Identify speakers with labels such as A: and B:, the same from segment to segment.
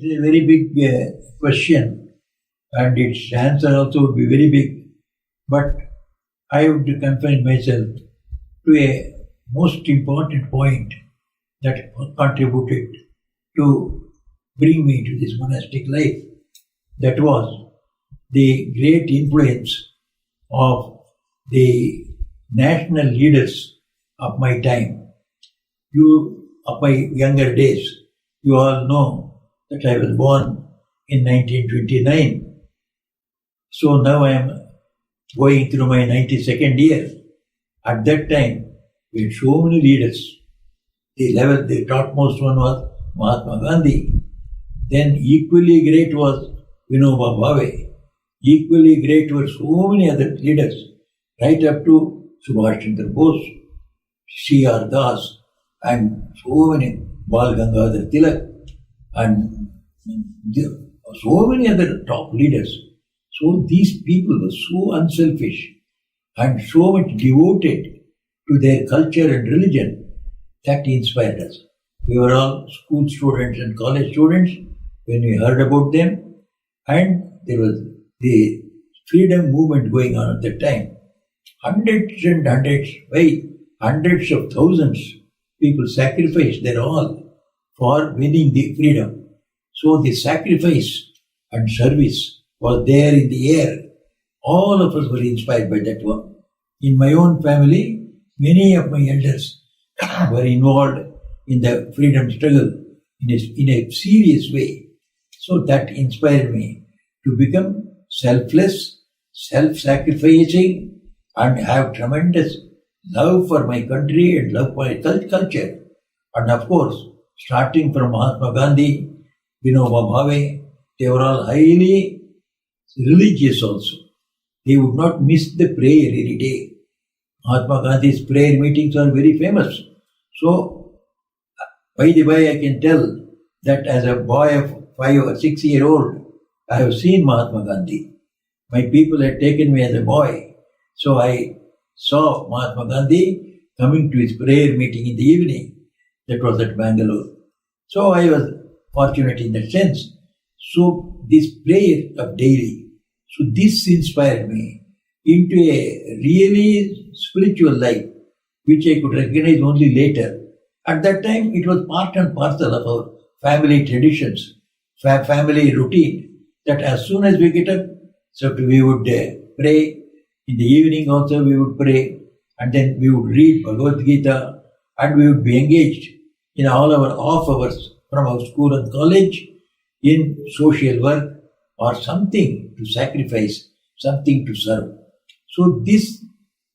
A: is a very big question, and its answer also would be very big. But I would confine myself to a most important point that contributed to bring me to this monastic life. That was the great influence of the national leaders of my time. You, of my younger days, you all know that I was born in 1929. So now I am going through my 92nd year. At that time, we had so many leaders. The topmost one was Mahatma Gandhi. Then equally great was Vinoba Bhave. Equally great were so many other leaders, right up to Subhash Chandra Bose, C.R. Das, and so many, Bal Gangadhar Tilak, and so many other top leaders. So these people were so unselfish and so much devoted to their culture and religion that inspired us. We were all school students and college students when we heard about them, and there was the freedom movement going on at that time. Hundreds and hundreds, why hundreds of thousands people sacrificed their all for winning the freedom. So the sacrifice and service was there in the air. All of us were inspired by that one. In my own family, many of my elders were involved in the freedom struggle in a serious way. So that inspired me to become selfless, self-sacrificing, and have tremendous love for my country and love for my culture. And of course, starting from Mahatma Gandhi, Vinoba Bhave, they were all highly religious also. They would not miss the prayer every day. Mahatma Gandhi's prayer meetings are very famous. So, by the way, I can tell that as a boy of 5 or 6 year old, I have seen Mahatma Gandhi. My people had taken me as a boy. So I saw Mahatma Gandhi coming to his prayer meeting in the evening. That was at Bangalore. So I was fortunate in that sense. So this prayer of daily, so this inspired me into a really spiritual life, which I could recognize only later. At that time, it was part and parcel of our family traditions, family routine, that as soon as we get up, so we would pray. In the evening also we would pray, and then we would read Bhagavad Gita, and we would be engaged in all our off hours from our school and college in social work or something to sacrifice, something to serve. So this,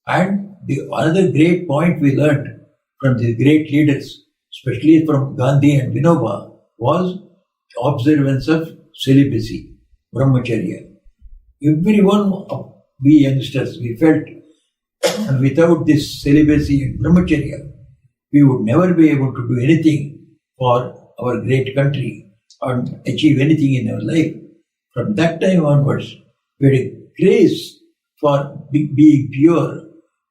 A: and the another great point we learned from the great leaders, especially from Gandhi and Vinoba, was observance of celibacy, brahmacharya. Everyone of we youngsters, we felt without this celibacy and brahmacharya, we would never be able to do anything for our great country or achieve anything in our life. From that time onwards, we had a grace for being pure,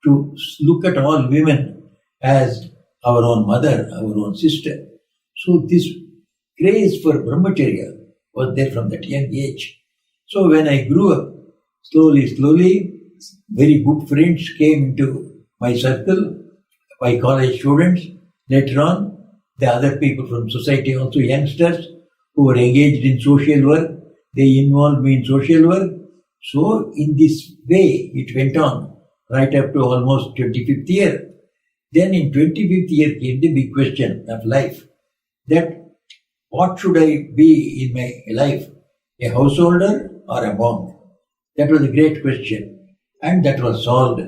A: to look at all women as our own mother, our own sister. So this grace for brahmacharya was there from that young age. So when I grew up, slowly, very good friends came into my circle, my college students. Later on, the other people from society, also youngsters who were engaged in social work, they involved me in social work. So in this way, it went on right up to almost 25th year. Then in 25th year came the big question of life, that what should I be in my life, a householder or a monk? That was a great question, and that was solved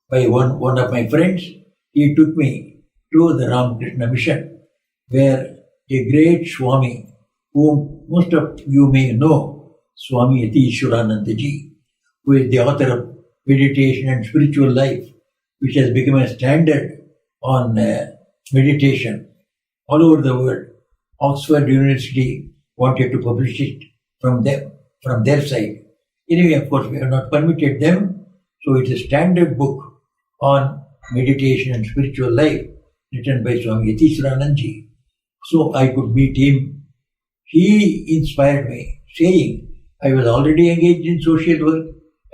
A: by one of my friends. He took me to the Ramakrishna mission, where a great Swami, whom most of you may know, Swami Gautamanandaji, who is the author of Meditation and Spiritual Life, which has become a standard on meditation all over the world. Oxford University wanted to publish it from their side. Anyway, of course, we have not permitted them. So it's a standard book on meditation and spiritual life, written by Swami Gautamanandaji. So I could meet him he inspired me, saying, I was already engaged in social work,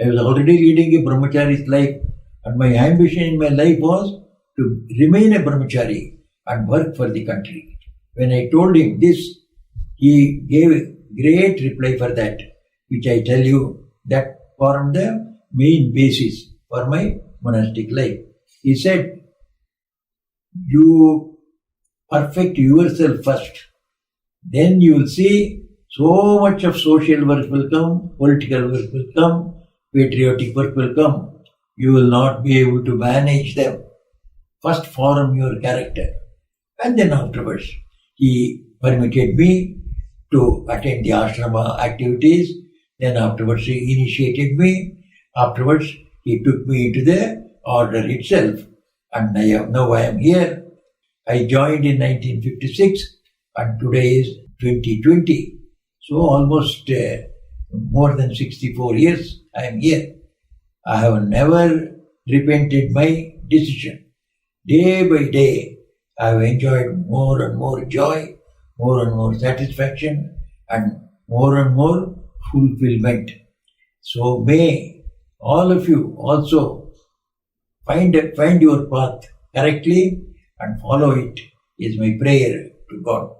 A: I was already leading a brahmachari's life, and my ambition in my life was to remain a brahmachari and work for the country. When I told him this, he gave a great reply for that, which I tell you that formed the main basis for my monastic life. He said, you perfect yourself first, then you will see so much of social work will come, political work will come, patriotic work will come. You will not be able to manage them. First form your character. And then afterwards, he permitted me to attend the ashrama activities. Then afterwards, he initiated me. Afterwards, he took me into the order itself. And now I am here. I joined in 1956 and today is 2020. So almost more than 64 years I am here. I have never repented my decision. Day by day, I have enjoyed more and more joy, more and more satisfaction, and more fulfillment. So may all of you also find your path correctly and follow it, is my prayer to God.